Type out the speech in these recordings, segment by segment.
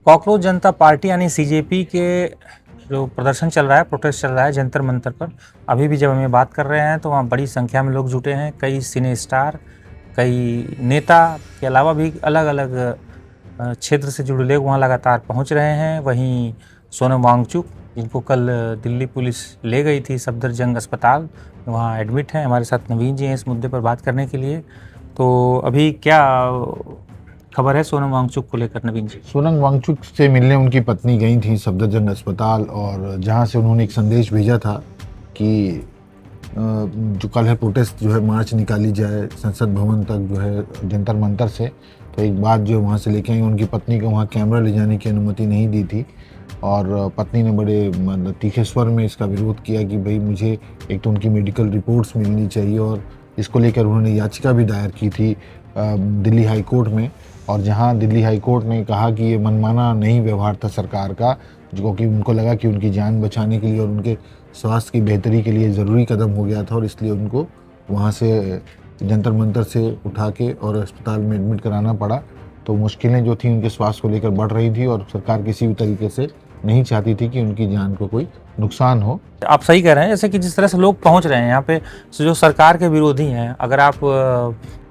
Cockroach जनता party यानी CJP के जो प्रदर्शन चल रहा है, प्रोटेस्ट चल रहा है जंतर मंतर पर, अभी भी जब हम ये बात कर रहे हैं तो वहाँ बड़ी संख्या में लोग जुटे हैं। कई सिने स्टार, कई नेता के अलावा भी अलग अलग क्षेत्र से जुड़े लोग वहाँ लगातार पहुँच रहे हैं। वहीं सोनम वांगचुक, जिनको कल दिल्ली पुलिस ले गई थी सफदरजंग अस्पताल, वहाँ एडमिट हैं। हमारे साथ नवीन जी हैं इस मुद्दे पर बात करने के लिए। तो अभी क्या खबर है सोनम वांगचुक को लेकर नवीन जी? सोनम वांगचुक से मिलने उनकी पत्नी गई थी सफदरजंग अस्पताल, और जहां से उन्होंने एक संदेश भेजा था कि जो कल है प्रोटेस्ट जो है मार्च निकाली जाए संसद भवन तक जो है जंतर मंतर से। तो एक बात जो वहाँ से लेके आई, उनकी पत्नी को वहाँ कैमरा ले जाने की अनुमति नहीं दी थी, और पत्नी ने बड़े मतलब तीखे स्वर में इसका विरोध किया कि भाई मुझे एक तो उनकी मेडिकल रिपोर्ट्स मिलनी चाहिए, और इसको लेकर उन्होंने याचिका भी दायर की थी दिल्ली हाई कोर्ट में। और जहां दिल्ली हाई कोर्ट ने कहा कि ये मनमाना नहीं व्यवहार था सरकार का, जो कि उनको लगा कि उनकी जान बचाने के लिए और उनके स्वास्थ्य की बेहतरी के लिए ज़रूरी कदम हो गया था, और इसलिए उनको वहां से जंतर मंतर से उठा के और अस्पताल में एडमिट कराना पड़ा। तो मुश्किलें जो थी उनके स्वास्थ्य को लेकर बढ़ रही थी, और सरकार किसी भी तरीके से नहीं चाहती थी कि उनकी जान को कोई नुकसान हो। आप सही कह रहे हैं, जैसे कि जिस तरह से लोग पहुंच रहे हैं यहाँ पे, जो सरकार के विरोधी हैं, अगर आप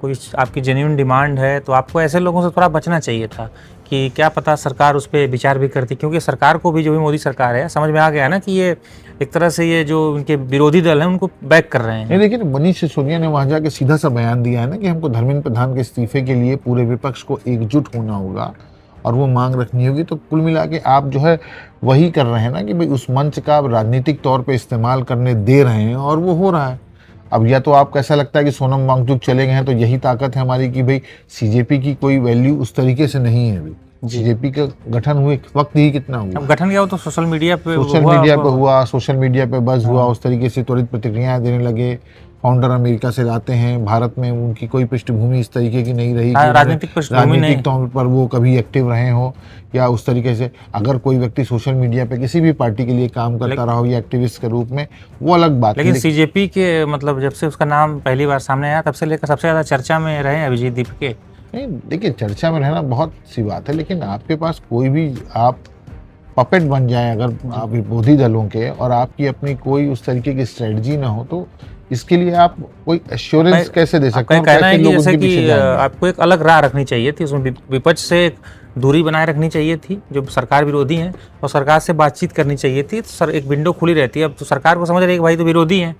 कोई आपकी जेन्युइन डिमांड है तो आपको ऐसे लोगों से थोड़ा बचना चाहिए था कि क्या पता सरकार उस पर विचार भी करती, क्योंकि सरकार को भी, जो भी मोदी सरकार है, समझ में आ गया है ना कि ये एक तरह से ये जो उनके विरोधी दल हैं उनको बैक कर रहे हैं। लेकिन मनीष सिसोदिया ने वहां जाके सीधा सा बयान दिया है ना कि हमको धर्मेंद्र प्रधान के इस्तीफे के लिए पूरे विपक्ष को एकजुट होना होगा और वो मांग रखनी होगी। तो कुल मिला के आप जो है वही कर रहे हैं ना कि भाई उस मंच का आप राजनीतिक तौर पे इस्तेमाल करने दे रहे हैं, और वो हो रहा है। अब या तो आपको ऐसा लगता है कि सोनम वांगचुक चले गए हैं तो यही ताकत है हमारी कि भाई सीजेपी की कोई वैल्यू उस तरीके से नहीं है। अभी सीजेपी का गठन हुए वक्त ही कितना हुआ, अब गठन क्या हो तो सोशल मीडिया पे हुआ, सोशल मीडिया पे बज़ हुआ, उस तरीके से त्वरित प्रतिक्रियाएं देने लगे। फाउंडर अमेरिका से लाते हैं, भारत में उनकी कोई पृष्ठभूमि इस तरीके की नहीं रही, राजनीतिक तौर पर वो कभी एक्टिव रहे हो, या उस तरीके से अगर कोई व्यक्ति सोशल मीडिया पे किसी भी पार्टी के लिए काम करता रहा हो या एक्टिविस्ट के रूप में, वो अलग बात है। लेकिन सीजेपी के मतलब जब से उसका नाम पहली बार सामने आया तब से लेकर सबसे ज्यादा चर्चा में रहे अभिजीत दीपके। नहीं देखिए, चर्चा में रहना बहुत सी बात है, लेकिन आपके पास कोई भी आप पपेट बन जाए अगर आप विरोधी दलों के, और आपकी अपनी कोई उस तरीके की स्ट्रेटजी ना हो, तो इसके लिए आप कोई एश्योरेंस कैसे दे सकते हैं? कहना है कि जैसे कि आपको एक अलग राह रखनी चाहिए थी, उसमें विपक्ष से एक दूरी बनाए रखनी चाहिए थी जो सरकार विरोधी हैं, और सरकार से बातचीत करनी चाहिए थी। तो सर एक विंडो खुली रहती है। अब तो सरकार को समझ रही है कि भाई तो विरोधी हैं,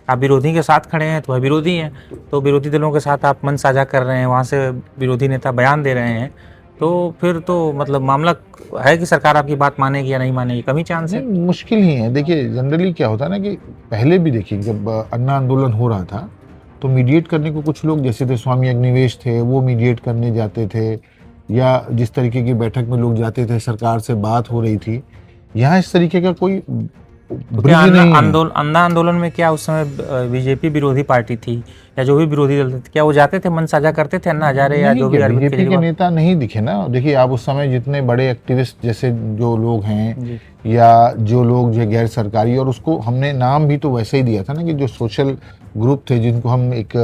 आप विरोधी के साथ खड़े हैं तो वह विरोधी हैं, तो विरोधी दलों के साथ आप मन साझा कर रहे हैं, वहाँ से विरोधी नेता बयान दे रहे हैं, तो फिर तो मतलब मामला है कि सरकार आपकी बात मानेगी या नहीं मानेगी, कम ही चांस है। मुश्किल ही है। देखिए जनरली क्या होता है ना कि पहले भी देखिए जब अन्ना आंदोलन हो रहा था तो मीडिएट करने को कुछ लोग जैसे थे स्वामी अग्निवेश थे, वो मीडिएट करने जाते थे, या जिस तरीके की बैठक में लोग जाते थे सरकार से बात हो रही थी, यहाँ इस तरीके का कोई अन्ना आंदोलन में क्या उस समय बीजेपी विरोधी पार्टी थी या जो भी विरोधी दल थे, क्या वो जाते थे, मन साझा करते थे अन्ना हजारे या जो भी बीजेपी के नेता नहीं दिखे ना? देखिए आप उस समय जितने बड़े एक्टिविस्ट जैसे जो लोग हैं या जो लोग जो गैर सरकारी, और उसको हमने नाम भी तो वैसे ही दिया था ना कि जो सोशल ग्रुप थे जिनको हम एक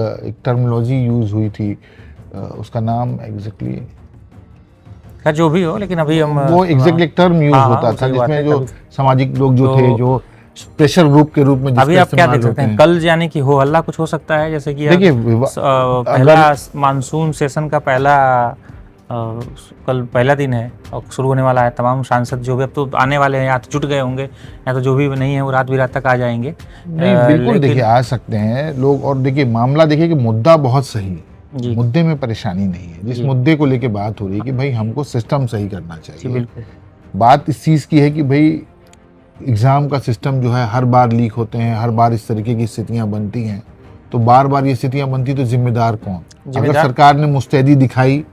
टर्मिनोलॉजी यूज हुई थी, उसका नाम एग्जैक्टली जो भी हो, लेकिन अभी हम वो एग्जैक्टली एक टर्म यूज होता था जिसमें जो सामाजिक लोग जो थे, जो प्रेशर ग्रुप के रूप में अभी आप क्या देख सकते हैं? कल यानी कि हो हल्ला कुछ हो सकता है, जैसे कि देखिए पहला मानसून सेशन का कल पहला दिन है और शुरू होने वाला है। तमाम सांसद जो भी अब तो आने वाले हैं या तो जुट गए होंगे या तो जो भी नहीं है वो रात बिरात तक आ जाएंगे। नहीं बिल्कुल देखिए आ सकते हैं लोग, और देखिए मामला देखिए कि मुद्दा बहुत सही है, मुद्दे में परेशानी नहीं है। जिस मुद्दे को लेके बात हो रही है कि भाई हमको सिस्टम सही करना चाहिए, बात इस चीज़ की है कि भाई एग्ज़ाम का सिस्टम जो है हर बार लीक होते हैं, हर बार इस तरीके की स्थितियां बनती हैं, तो बार बार ये स्थितियां बनती तो जिम्मेदार कौन? अगर सरकार ने मुस्तैदी दिखाई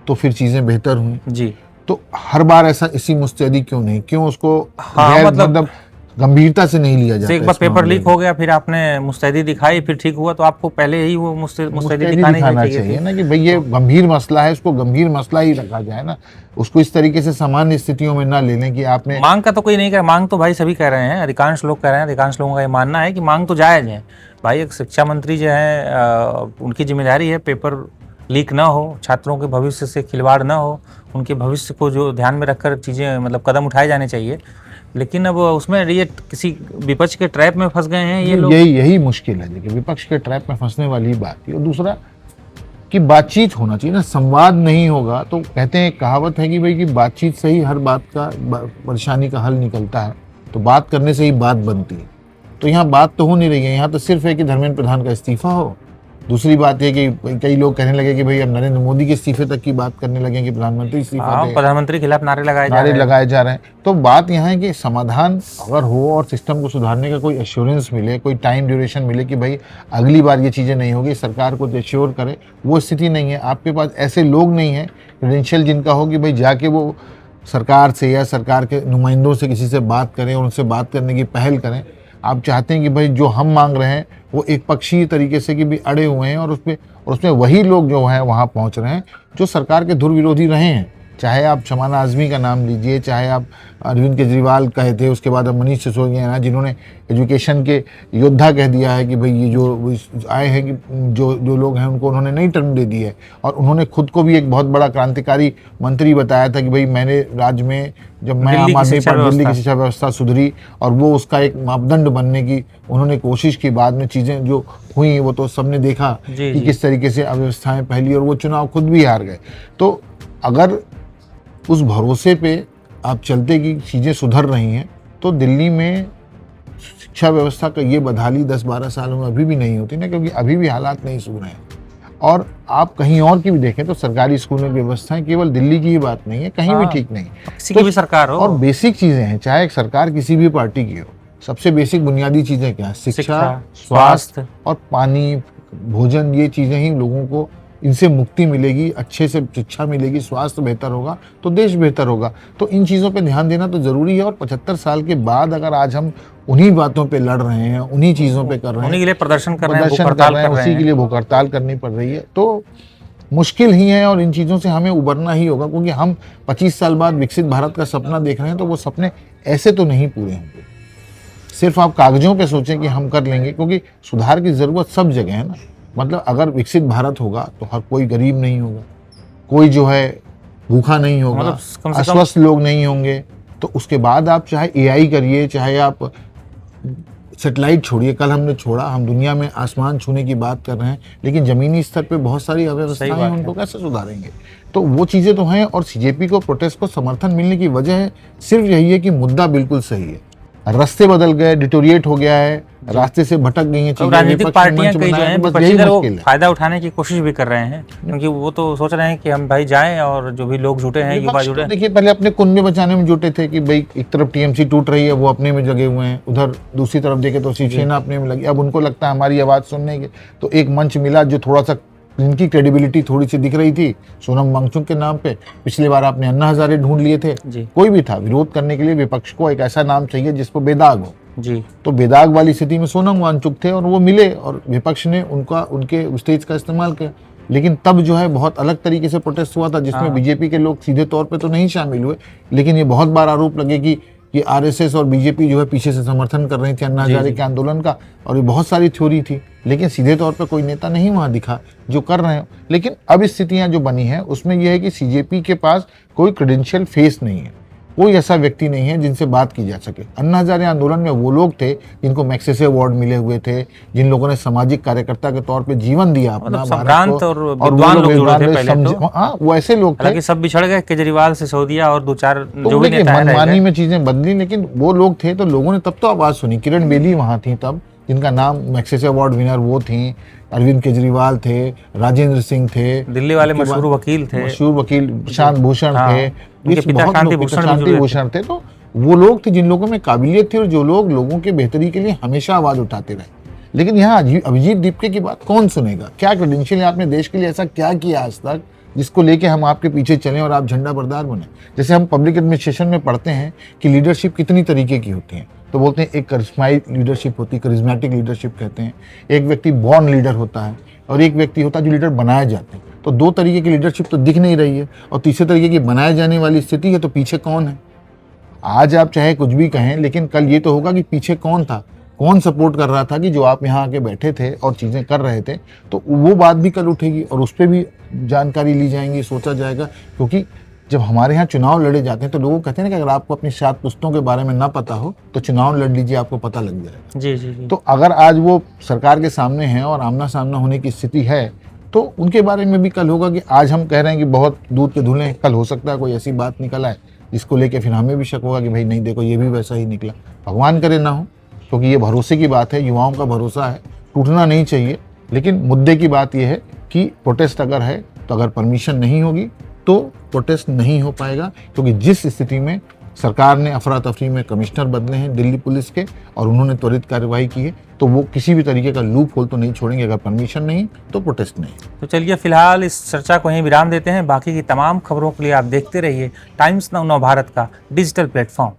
तो फिर चीज़ें बेहतर हुई जी, तो हर बार ऐसा इसी मुस्तैदी क्यों नहीं, क्यों उसको मतलब गंभीरता से नहीं लिया जाता? एक बार पेपर लीक हो गया, फिर आपने मुस्तैदी दिखाई, फिर ठीक हुआ, तो आपको पहले ही वो मुस्तैदी दिखाना चाहिए ना कि भाई ये गंभीर मसला है, इसको गंभीर मसला ही रखा जाए ना, उसको इस तरीके से सामान्य स्थितियों में ना लेने की आपने। मांग का तो कोई नहीं कह, मांग तो भाई सभी कह रहे हैं, अधिकांश लोग कह रहे हैं, अधिकांश लोगों का ये मानना है कि मांग तो जायज़ है। भाई एक शिक्षा मंत्री जो है उनकी जिम्मेदारी है पेपर लीक ना हो, छात्रों के भविष्य से खिलवाड़ ना हो, उनके भविष्य को जो ध्यान में रखकर चीज़ें मतलब कदम उठाए जाने चाहिए। लेकिन अब उसमें ये किसी विपक्ष के ट्रैप में फंस गए हैं ये लोग। यही मुश्किल है। देखिए, विपक्ष के ट्रैप में फंसने वाली ही बात है। और दूसरा कि बातचीत होना चाहिए ना, संवाद नहीं होगा तो कहते हैं, कहावत है कि भाई कि बातचीत से ही हर बात का परेशानी का हल निकलता है। तो बात करने से ही बात बनती है। तो यहाँ बात तो हो नहीं रही है। यहाँ तो सिर्फ है कि धर्मेंद्र प्रधान का इस्तीफा हो। दूसरी बात है कि कई लोग कहने लगे कि भाई अब नरेंद्र मोदी के इस्तीफे तक की बात करने लगे कि प्रधानमंत्री इस्तीफा दे, प्रधानमंत्री के खिलाफ नारे लगाए जा रहे हैं। तो बात यहाँ है कि समाधान अगर हो और सिस्टम को सुधारने का कोई एश्योरेंस मिले, कोई टाइम ड्यूरेशन मिले कि भाई अगली बार ये चीज़ें नहीं होगी, सरकार को एश्योर करे, वो स्थिति नहीं है। आपके पास ऐसे लोग नहीं है क्रेडेंशियल जिनका हो कि भाई जाके वो सरकार से या सरकार के नुमाइंदों से किसी से बात करें और उनसे बात करने की पहल करें। आप चाहते हैं कि भाई जो हम मांग रहे हैं वो एक पक्षीय तरीके से कि भी अड़े हुए हैं, और उसमें वही लोग जो हैं वहाँ पहुँच रहे हैं जो सरकार के धुर विरोधी रहे हैं। चाहे आप शमाना आज़मी का नाम लीजिए, चाहे आप अरविंद केजरीवाल कहे थे, उसके बाद अब मनीष सिसोदिया ना, जिन्होंने एजुकेशन के योद्धा कह दिया है कि भाई ये जो आए हैं कि जो लोग हैं उनको उन्होंने नई टर्म दे दी है। और उन्होंने खुद को भी एक बहुत बड़ा क्रांतिकारी मंत्री बताया था कि भाई मैंने राज्य में जब मैं आम आदमी पार्टी, दिल्ली की शिक्षा व्यवस्था सुधरी, और वो उसका एक मापदंड बनने की उन्होंने कोशिश की। बाद में चीज़ें जो हुई वो तो सबने देखा कि किस तरीके से अव्यवस्थाएं फैली, और वो चुनाव खुद भी हार गए। तो अगर उस भरोसे पे आप चलते कि चीज़ें सुधर रही हैं, तो दिल्ली में शिक्षा व्यवस्था का ये बदहाली 10-12 सालों में अभी भी नहीं होती ना, क्योंकि अभी भी हालात नहीं सुधरे हैं। और आप कहीं और की भी देखें तो सरकारी स्कूलों की व्यवस्थाएं केवल दिल्ली की ही बात नहीं है, कहीं भी ठीक नहीं, किसी की भी सरकार हो। और बेसिक चीज़ें हैं, चाहे एक सरकार किसी भी पार्टी की हो, सबसे बेसिक बुनियादी चीज़ें क्या है? शिक्षा, स्वास्थ्य और पानी, भोजन। ये चीज़ें ही लोगों को, इनसे मुक्ति मिलेगी, अच्छे से शिक्षा मिलेगी, स्वास्थ्य बेहतर होगा तो देश बेहतर होगा। तो इन चीज़ों पे ध्यान देना तो ज़रूरी है। और 75 साल के बाद अगर आज हम उन्हीं बातों पे लड़ रहे हैं, उन्हीं चीज़ों पे कर रहे हैं, उन्हीं के लिए प्रदर्शन कर रहे हैं, उसी के लिए भूख हड़ताल करनी पड़ रही है, तो मुश्किल ही है। और इन चीज़ों से हमें उबरना ही होगा, क्योंकि हम 25 साल बाद विकसित भारत का सपना देख रहे हैं, तो वो सपने ऐसे तो नहीं पूरे होंगे। सिर्फ आप कागजों पे सोचें कि हम कर लेंगे, क्योंकि सुधार की ज़रूरत सब जगह है ना। मतलब अगर विकसित भारत होगा तो हर कोई गरीब नहीं होगा, कोई जो है भूखा नहीं होगा, मतलब अस्वस्थ लोग नहीं होंगे। तो उसके बाद आप चाहे एआई करिए, चाहे आप सैटेलाइट छोड़िए, कल हमने छोड़ा, हम दुनिया में आसमान छूने की बात कर रहे हैं, लेकिन ज़मीनी स्तर पे बहुत सारी अव्यवस्थाएं हैं, उनको कैसे सुधारेंगे? तो वो चीज़ें तो हैं। और सीजेपी को, प्रोटेस्ट को समर्थन मिलने की वजह है सिर्फ यही है कि मुद्दा बिल्कुल सही है, रास्ते बदल गए, डिटोरिएट हो गया है, रास्ते से भटक गई हैं चीजें। राजनीतिक पार्टियां कई जो हैं वो फायदा उठाने की कोशिश भी कर रहे हैं, क्योंकि वो तो सोच रहे हैं कि हम भाई जाएं, और जो भी लोग जुटे हैं, युवा जुटे हैं। देखिए, पहले अपने कुंबे बचाने में जुटे थे कि भाई एक तरफ टीएमसी टूट रही है, वो अपने में जगे हुए हैं, उधर दूसरी तरफ देखे तो शिवसेना अपने में लगी। अब उनको लगता है हमारी आवाज़ सुनने के, तो एक मंच मिला जो थोड़ा सा, इनकी क्रेडिबिलिटी थोड़ी सी दिख रही थी सोनम वांगचुक के नाम पे। पिछली बार आपने अन्ना हजारे ढूंढ लिए थे, कोई भी था विरोध करने के लिए, विपक्ष को एक ऐसा नाम चाहिए जिस पर बेदाग हो जी। तो बेदाग वाली स्थिति में सोनम वांगचुक थे, और वो मिले, और विपक्ष ने उनके स्टेज का इस्तेमाल किया। लेकिन तब जो है बहुत अलग तरीके से प्रोटेस्ट हुआ था, जिसमें बीजेपी के लोग सीधे तौर पे तो नहीं शामिल हुए, लेकिन ये बहुत बार आरोप लगे कि आरएसएस और बीजेपी जो है पीछे से समर्थन कर रही थी अन्ना हजारे के आंदोलन का, और ये बहुत सारी थ्योरी थी, लेकिन सीधे तौर पे कोई नेता नहीं वहाँ दिखा जो कर रहे हो। लेकिन अब स्थितियाँ जो बनी हैं उसमें यह है कि सीजेपी के पास कोई क्रेडेंशियल फेस नहीं है, कोई ऐसा व्यक्ति नहीं है जिनसे बात की जा सके। अन्ना हजारे आंदोलन में वो लोग थे जिनको मैग्सेसे अवार्ड मिले हुए थे, जिन लोगों ने सामाजिक कार्यकर्ता के तौर पे जीवन दिया अपना, वो ऐसे लोग थे। सब बिछड़ गए, केजरीवाल, सिसोदिया और 2-4 जो भी नेता हैं, मनमानी में चीजें बदली, लेकिन वो लोग थे तो लोगों ने तब तो आवाज सुनी। किरण बेदी वहां थी तब, जिनका नाम मैग्सेसे अवार्ड विनर वो थी, अरविंद केजरीवाल थे, राजेंद्र सिंह थे, दिल्ली वाले मशहूर वकील प्रशांत भूषण थे, शांति भूषण थे। तो वो लोग थे जिन लोगों में काबिलियत थी, और जो लोग लोगों के बेहतरी के लिए हमेशा आवाज उठाते रहे। लेकिन यहाँ अभिजीत दीपके की बात कौन सुनेगा? क्या क्रेडेंशियल है? आपने देश के लिए ऐसा क्या किया आज तक जिसको लेके हम आपके पीछे चलें और आप झंडा बरदार बने? जैसे हम पब्लिक एडमिनिस्ट्रेशन में पढ़ते हैं कि लीडरशिप कितनी तरीके की होती है, तो बोलते हैं एक करिश्माटिक लीडरशिप होती है, करिश्मेटिक लीडरशिप कहते हैं। एक व्यक्ति बॉर्न लीडर होता है, और एक व्यक्ति होता है जो लीडर बनाए जाते हैं। तो दो तरीके की लीडरशिप तो दिख नहीं रही है, और तीसरे तरीके की बनाए जाने वाली स्थिति है, तो पीछे कौन है? आज आप चाहे कुछ भी कहें, लेकिन कल ये तो होगा कि पीछे कौन था। कौन सपोर्ट कर रहा था कि जो आप यहाँ आके बैठे थे और चीज़ें कर रहे थे, तो वो बात भी कल उठेगी और उस पर भी जानकारी ली जाएंगी, सोचा जाएगा। क्योंकि जब हमारे यहाँ चुनाव लड़े जाते हैं तो लोग कहते हैं ना कि अगर आपको अपनी 7 पुस्तों के बारे में ना पता हो तो चुनाव लड़ लीजिए, आपको पता लग जाएगा। जी जी जी। तो अगर आज वो सरकार के सामने हैं और आमना सामना होने की स्थिति है तो उनके बारे में भी कल होगा कि आज हम कह रहे हैं कि बहुत दूध के धुले, कल हो सकता है कोई ऐसी बात निकल आए जिसको लेके फिर हमें भी शक होगा कि भाई नहीं देखो ये भी वैसा ही निकला। भगवान करे ना हो, क्योंकि ये भरोसे की बात है, युवाओं का भरोसा है, टूटना नहीं चाहिए। लेकिन मुद्दे की बात यह है कि प्रोटेस्ट अगर है तो अगर परमिशन नहीं होगी तो प्रोटेस्ट नहीं हो पाएगा, क्योंकि जिस स्थिति में सरकार ने अफरा तफरी में कमिश्नर बदले हैं दिल्ली पुलिस के और उन्होंने त्वरित कार्रवाई की है, तो वो किसी भी तरीके का लूप होल तो नहीं छोड़ेंगे। अगर परमिशन नहीं तो प्रोटेस्ट नहीं। तो चलिए फिलहाल इस चर्चा को यहीं विराम देते हैं। बाकी की तमाम खबरों के लिए आप देखते रहिए टाइम्स नाउ भारत का डिजिटल प्लेटफॉर्म।